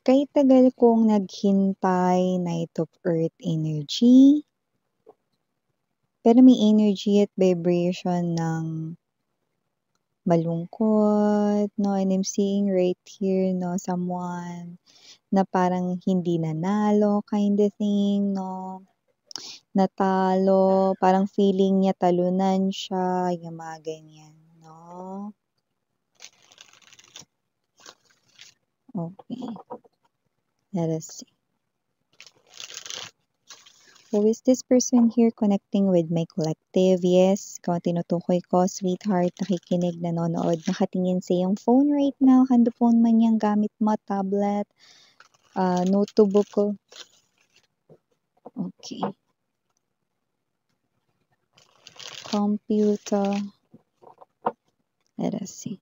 Kahit tagal kong naghintay, Knight of Earth energy, pero may energy at vibration ng malungkot, no? And I'm seeing right here, no, someone na parang hindi nanalo kind of thing, no? Natalo, parang feeling niya talunan siya, yung mga ganyan, no? Okay. Let us see. Who is this person here connecting with my collective? Yes, ikaw ang tinutukoy ko, sweetheart, nakikinig, nanonood, nakatingin sa iyong phone right now, handphone man yung gamit mo, tablet, notebook ko. Okay. Computer. Let us see.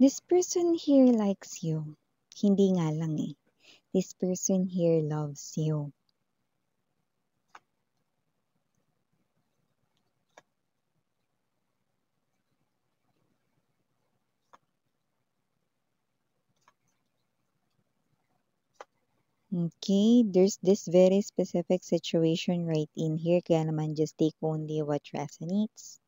This person here likes you. Hindi nga lang eh. This person here loves you. Okay, there's this very specific situation right in here, kaya naman just take only what resonates.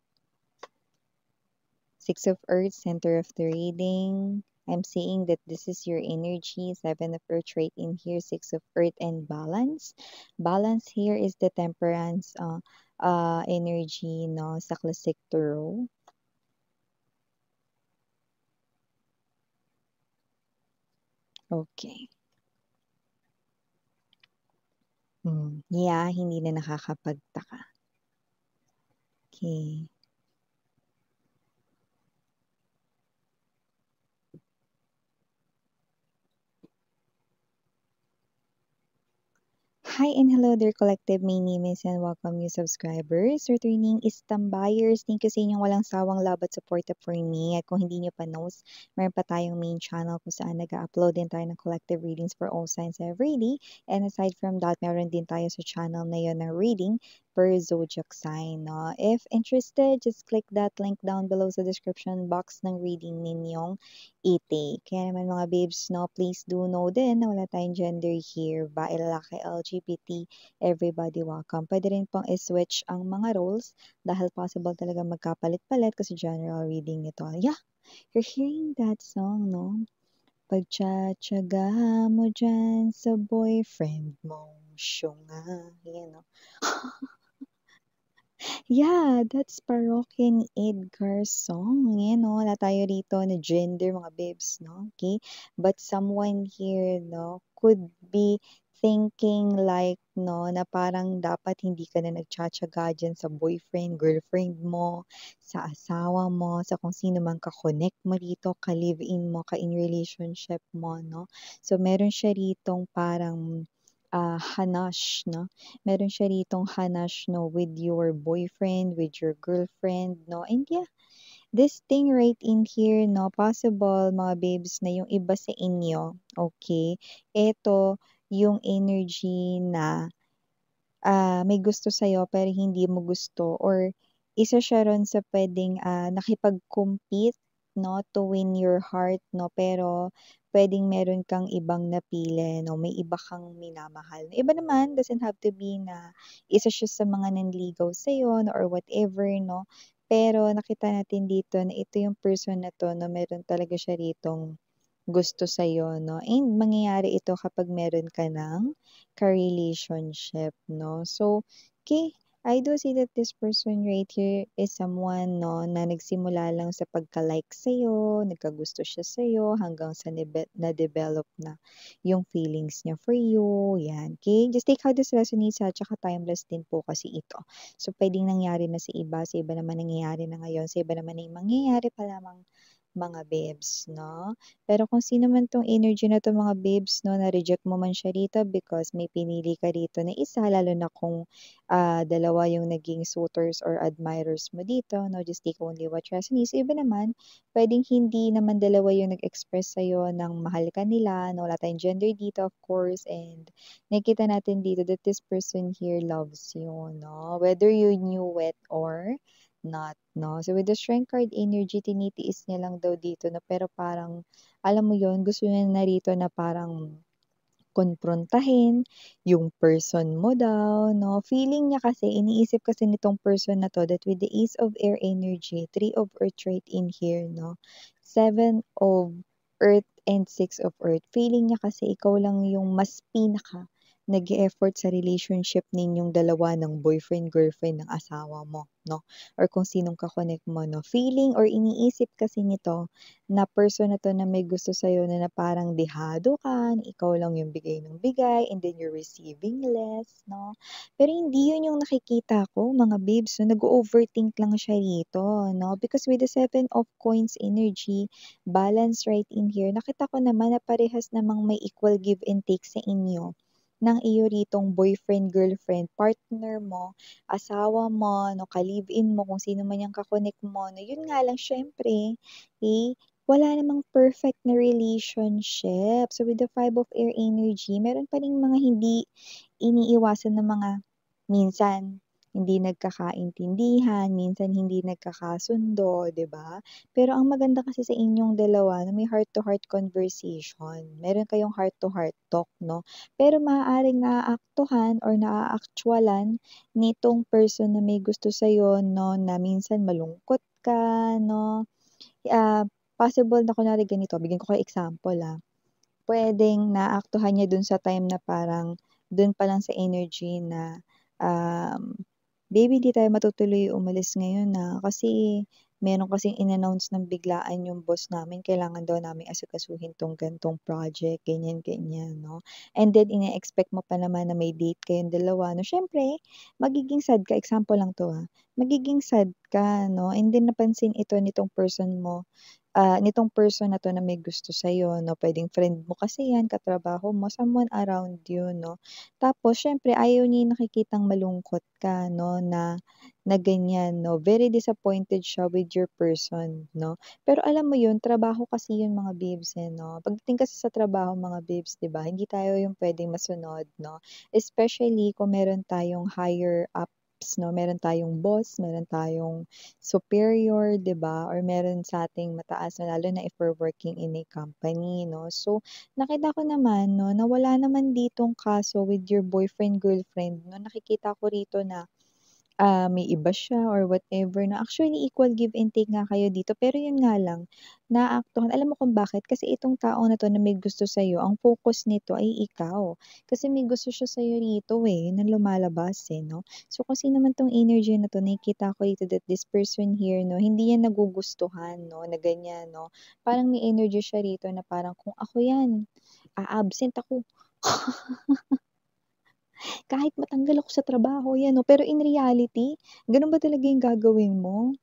Six of Earth, center of the reading. I'm seeing that this is your energy, Seven of Earth right in here, Six of Earth and balance. Balance here is the temperance energy, no, sa classic tarot. Okay. Yeah, hindi na nakakapagtaka. Okay. Hi and hello there collective, my name is and welcome new subscribers, returning Istambayers. Thank you sa inyong walang sawang love at suporta for me. At kung hindi nyo pa knows, meron pa tayong main channel kung saan nag-upload din tayo ng collective readings for all signs every day. And aside from that, meron din tayo sa channel na yun ng reading per zodiac sign. No? If interested, just click that link down below sa description box ng reading ninyong i-take. Kaya naman mga babes, no, please do know din na wala tayong gender here, bae, lalaki, LGBT, everybody welcome. Pwede rin pong i-switch ang mga roles dahil possible talaga magkapalit-palit kasi general reading ito. Yeah, you're hearing that song, no? Pagtsatsaga mo dyan sa boyfriend mo, syunga. Yan, no? Yeah, that's Parokya ni Edgar song. Yan, no? Wala tayo rito na gender, mga babes, no? Okay? But someone here, no, could be thinking like, no, na parang dapat hindi ka na nagtsatsaga dyan sa boyfriend, girlfriend mo, sa asawa mo, sa kung sino man ka-connect mo rito, ka-live-in mo, ka-in relationship mo, no? So, meron siya ritong parang hanash, no? Meron siya ritong hanash, no, with your boyfriend, with your girlfriend, no? And yeah, this thing right in here, no, possible, mga babes, na yung iba sa inyo, okay, eto, yung energy na may gusto sa'yo pero hindi mo gusto or isa siya ron sa pwedeng nakipag-compete, no, to win your heart, no, pero pwedeng meron kang ibang napili, no, may iba kang minamahal. Iba naman, doesn't have to be na isa siya sa mga nanligaw sa'yo, no, or whatever, no, pero nakita natin dito na ito yung person na to, no, meron talaga siya ritong gusto sa'yo, no? And mangyayari ito kapag meron ka ng ka-relationship, no? So, okay, I do see that this person right here is someone, no, na nagsimula lang sa pagka-like sa'yo, nagkagusto siya sa'yo, hanggang sa na-develop na yung feelings niya for you, yan, okay? Just take how this resonates, at saka timeless din po kasi ito. So, pwedeng nangyari na sa iba naman nangyayari na ngayon, sa iba naman ay mangyayari pa lamang mga babes, 'no? Pero kung sino man 'tong energy na 'to mga babes 'no, na-reject mo man siya rito because may pinili ka rito na isa lalo na kung, dalawa yung naging suitors or admirers mo dito 'no, just take only what resonates. Iba naman, puwedeng hindi naman dalawa yung nag-express sa'yo ng mahal ka nila 'no, wala tayong gender dito of course and nakikita natin dito that this person here loves you 'no, whether you knew it or not 'no. So with the strength card energy tinitiis niya lang daw dito na pero parang alam mo yon gusto niya na rito na parang kumprontahin yung person mo daw 'no. Feeling niya kasi iniisip kasi nitong person na 'to that with the Ace of Air energy, Three of Earth right in here 'no, Seven of Earth and Six of Earth. Feeling niya kasi ikaw lang yung mas pinaka nag-e-effort sa relationship ninyong dalawa ng boyfriend-girlfriend ng asawa mo 'no, or kung sinong ka-connect mo 'no. Feeling or iniisip kasi nito na person na 'to na may gusto sa'yo na parang dehado ka, na ikaw lang yung bigay ng bigay and then you're receiving less 'no. Pero hindi yun yung nakikita ko mga babes 'no, nag-o-overthink lang siya rito 'no, because with the Seven of Coins energy, balance right in here, nakita ko naman na parehas namang may equal give and take sa inyo ng iyo ritong boyfriend, girlfriend, partner mo, asawa mo 'no, ka-live-in mo, kung sino man yang ka-connect mo 'no. Yun nga lang siyempre, eh, wala namang perfect na relationship. So with the Five of Air energy, meron pa ring mga hindi iniiwasan na mga minsan hindi nagkakaintindihan, minsan hindi nagkakasundo, 'di ba? Pero ang maganda kasi sa inyong dalawa na may heart-to-heart conversation. Meron kayong heart-to-heart talk 'no, pero maaaring naaaktuhan or naaaktwalan nitong person na may gusto sa'yo 'no, na minsan malungkot ka 'no. Possible na kunwari ganito, bigyan ko kayo example, puwedeng naaktuhan niya dun sa time na parang dun pa lang sa energy na, um, "Baby, di tayo matutuloy umalis ngayon, kasi meron kasing in-announce ng biglaan yung boss namin, kailangan daw naming asikasuhin 'tong gan'tong project," ganyan, ganyan 'no. And then ine-expect mo pa naman na may date kayong dalawa 'no, siyempre magiging sad ka, example lang 'to, magiging sad ka 'no, and then napansin ito nitong person mo nitong person na 'to na may gusto sa'yo 'no, puwedeng friend mo kasi 'yan, katrabaho mo, someone around you 'no. Tapos siyempre ayaw niya yung nakikitang malungkot ka 'no, na ganyan 'no, very disappointed siya with your person 'no. Pero alam mo yun, trabaho kasi yun mga babes, eh, 'no. Pagdating kasi sa trabaho mga babes 'di ba, hindi tayo yung puwedeng masunod 'no, especially kung meron tayong higher ups 'no, meron tayong boss, meron tayong superior, 'di ba, or meron sa'ting mataas na lalo na if we're working in a company 'no. So, nakita ko naman 'no, na wala naman ditong kaso with your boyfriend, girlfriend 'no. Nakikita ko rito na may iba siya or whatever na actually equal give and take nga kayo dito pero yun nga lang, naaaktuhan alam mo kung bakit? Kasi itong tao na 'to na may gusto sa'yo ang focus nito ay ikaw. Kasi may gusto siya sa'yo rito, eh, yun ang lumalabas, eh, 'no. So kung sino man 'tong energy na 'to nakikita ko dito that this person here 'no, hindi yan nagugustuhan 'no, na ganyan 'no. Parang may energy siya rito na parang kung ako yan, a-absent ako. Kahit matanggal ako sa trabaho 'yan 'no, pero in reality, gano'n ba talaga yung gagawin mo,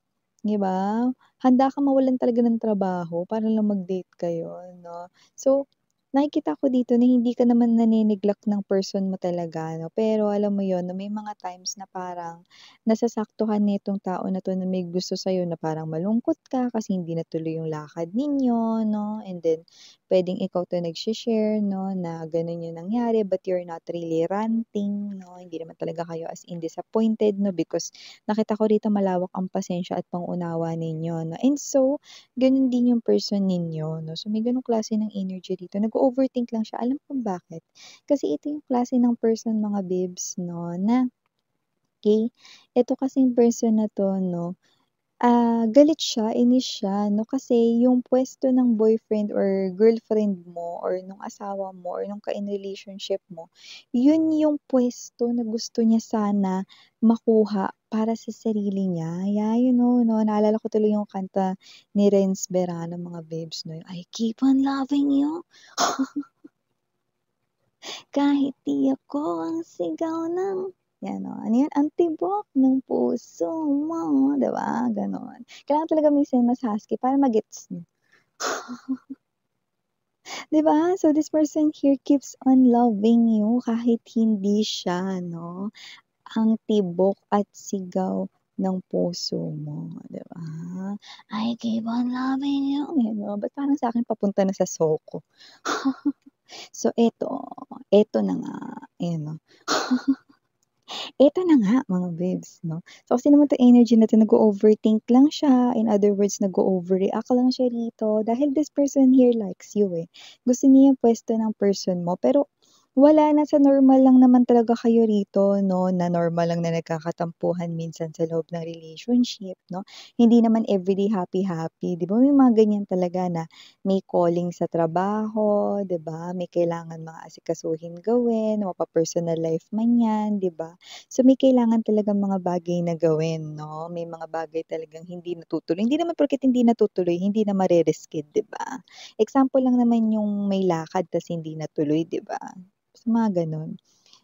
'di ba? Handa kang mawalan talaga ng trabaho para lang mag-date kayo 'no. So, nakikita ko dito na hindi ka naman nane-neglect ng person mo talaga 'no, pero alam mo yon na may mga times na parang nasasaktuhan nitong tao na 'to na may gusto sa'yo na parang malungkot ka kasi hindi natuloy yung lakad ninyo 'no, and then puwedeng ikaw 'to nagshi-share 'no, na gano'n yung nangyari but you're not really ranting 'no, hindi naman talaga kayo as in disappointed 'no, because nakita ko rito malawak ang pasensya at pang-unawa ninyo 'no, and so gano'n din yung person ninyo 'no. So may gano'ng klase ng energy dito, nag-o-overthink lang siya, alam mo kung bakit? Kasi ito yung klase ng person mga babes 'no, na okey, ito kasing person na 'to 'no, galit siya, inis siya 'no, kasi yung puwesto ng boyfriend or girlfriend mo or nung asawa mo or nung ka-in relationship mo, yun yung puwesto na gusto niya sana makuha para sa sarili niya. Yeah, you know 'no, naalala ko tuloy yung kanta ni Renz Berano mga babes 'no, yung I keep on loving you kahit di ako ang sigaw ng 'yan o, ano 'yun, ang tibok ng puso mo, 'di ba, gano'n. Kailangan talaga minsan mas husky para ma-gets niyo. 'Di ba? So, this person here keeps on loving you kahit hindi siya 'no, ang tibok at sigaw ng puso mo, 'di ba? I keep on loving you, yun 'no, ba't parang sa'kin papunta na sa Soko. So, eto na nga, ayan 'no. Eto na nga mga babes 'no, so kasi naman 'tong energy na 'to nag-o-overthink lang siya, in other words nag-o-overreact lang siya rito dahil this person here likes you, eh. Gusto niya yung puwesto ng person mo pero wala na, sa normal lang naman talaga kayo rito 'no, na normal lang na nagkakatampuhan minsan sa loob ng relationship 'no. Hindi naman everyday happy-happy, 'di ba may mga ganyan talaga na may calling sa trabaho, 'di ba, may kailangan mga asikasuhin gawin, mapa-personal life man 'yan, 'di ba? So, may kailangan talagang mga bagay na gawin 'no, may mga bagay talagang hindi natutuloy. Hindi naman porket hindi natutuloy, hindi na mare-risked, 'di ba? Example lang naman yung may lakad ta's hindi natuloy, 'di ba? So, mga gano'n.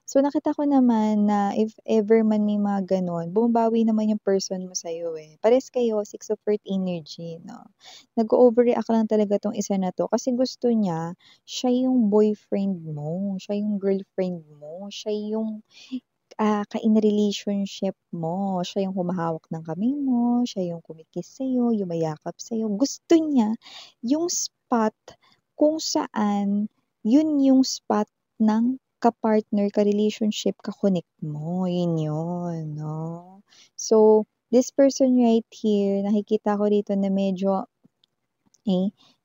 So, nakita ko naman na if ever man may mga gano'n, bumabawi naman yung person mo sa'yo, eh. Parehas kayo, Six of Earth energy 'no. Nag-o-overreact lang talaga 'tong isa na 'to kasi gusto niya, siya yung boyfriend mo, siya yung girlfriend mo, siya yung ka-in relationship mo, siya yung humahawak ng kamay mo, siya yung kumikiss sa'yo, yumayakap sa'yo. Gusto niya yung spot kung saan yun yung spot ng ka-partner, ka-relationship, ka-connect mo, yun yun 'no. So, this person right here, nakikita ko rito na medyo,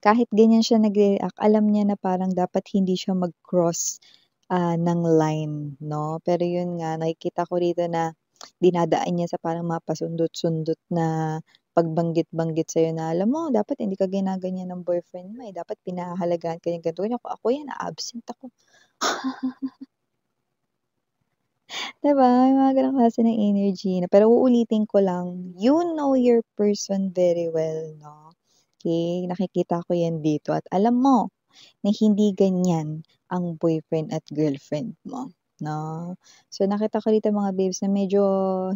kahit ganyan siya nagre-react, alam niya na parang dapat hindi siya mag-cross ng line 'no. Pero yun nga nakikita ko rito na dinadaan niya sa parang mga pasundot-sundot na pagbanggit-banggit sa'yo na, "Alam mo dapat hindi ka ginaganyan ng boyfriend mo, eh, dapat pinahahalagahan ka niya ganito, ganyan." Ako yan a-absent ako. 'Di ba, may mga gano'ng klase ng energy na pero uulitin ko lang, you know your person very well 'no, okey? Nakikita ko yan dito at alam mo na hindi ganyan ang boyfriend at girlfriend mo, 'no. So, nakita ko dito mga babes na medyo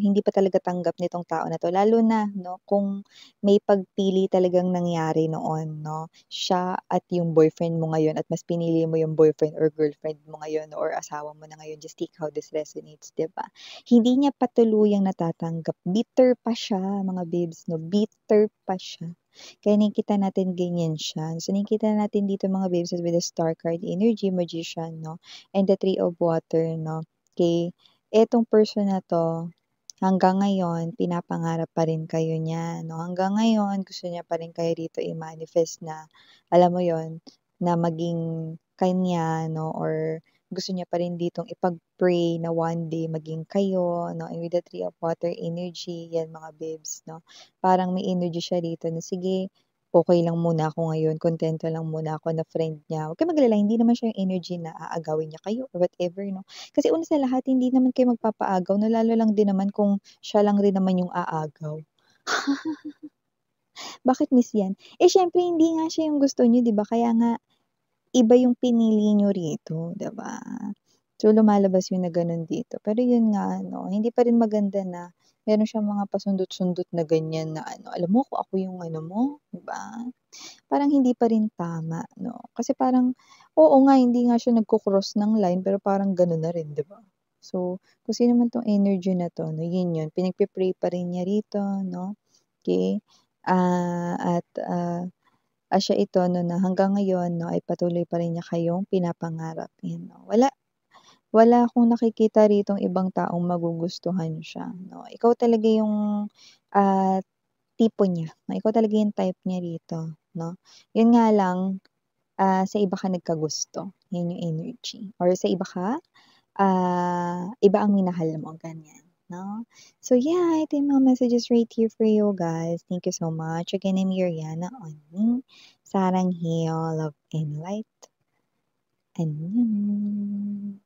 hindi pa talaga tanggap nitong tao na 'to lalo na 'no, kung may pagpili talagang nangyari noon 'no, siya at yung boyfriend mo ngayon at mas pinili mo yung boyfriend or girlfriend mo ngayon or asawa mo na ngayon, just take how this resonates, 'di ba? Hindi niya pa tuluyang natatanggap, bitter pa siya mga babes 'no, bitter pa siya. Kaya nakikita natin ganyan siya. So, nakikita natin dito mga babes with the star card energy, magician 'no, and the three of water 'no. Okay, etong person na 'to, hanggang ngayon pinapangarap pa rin kayo niya 'no. Hanggang ngayon gusto niya pa rin kayo rito i-manifest na, alam mo yon, na maging kanya 'no or gusto niya pa rin ditong ipag-pray na one day maging kayo 'no, and with the three of water energy, yan mga babes 'no. Parang may energy siya rito na, "Sige, okey lang muna ako ngayon, kuntento lang muna ako na friend niya." Huwag kang mag-alala, hindi naman siya yung energy na aagawin niya kayo or whatever 'no. Kasi una sa lahat hindi naman kayo magpapaagaw 'no, lalo lang din naman kung siya lang rin naman yung aagaw. Bakit miss yan? Eh, siyempre hindi nga siya yung gusto niyo 'di ba, kaya nga iba yung pinili niyo rito, 'di ba? So, lumalabas yun na gano'n dito. Pero yun nga ano, hindi pa rin maganda na meron siyang mga pasundot-sundot na ganyan na ano, "Alam mo kung ako yung ano mo," 'di ba? Parang hindi pa rin tama 'no, kasi parang oo nga hindi nga siya nagko-cross ng line pero parang gano'n na rin 'di ba? So, kung sino man 'tong energy na 'to 'no, yun pinagpe-pray pa rin niya rito 'no, okey? Siya ito 'no na hanggang ngayon 'no ay patuloy pa rin niya kayong pinapangarap, 'yan 'no. Wala akong nakikita ritong ibang taong magugustuhan siya 'no, ikaw talaga yung, ah, tipo niya, na ikaw talaga yung type niya rito 'no. Yun nga lang, sa iba ka nagkagusto, yun yung energy or sa iba ka, iba ang minahal mo, ganyan 'no. So yeah, ito yung mga messages right here for you guys. Thank you so much. Again, I'm Yuriana Oning, Sarang Heal, Love and Light. Annyeong.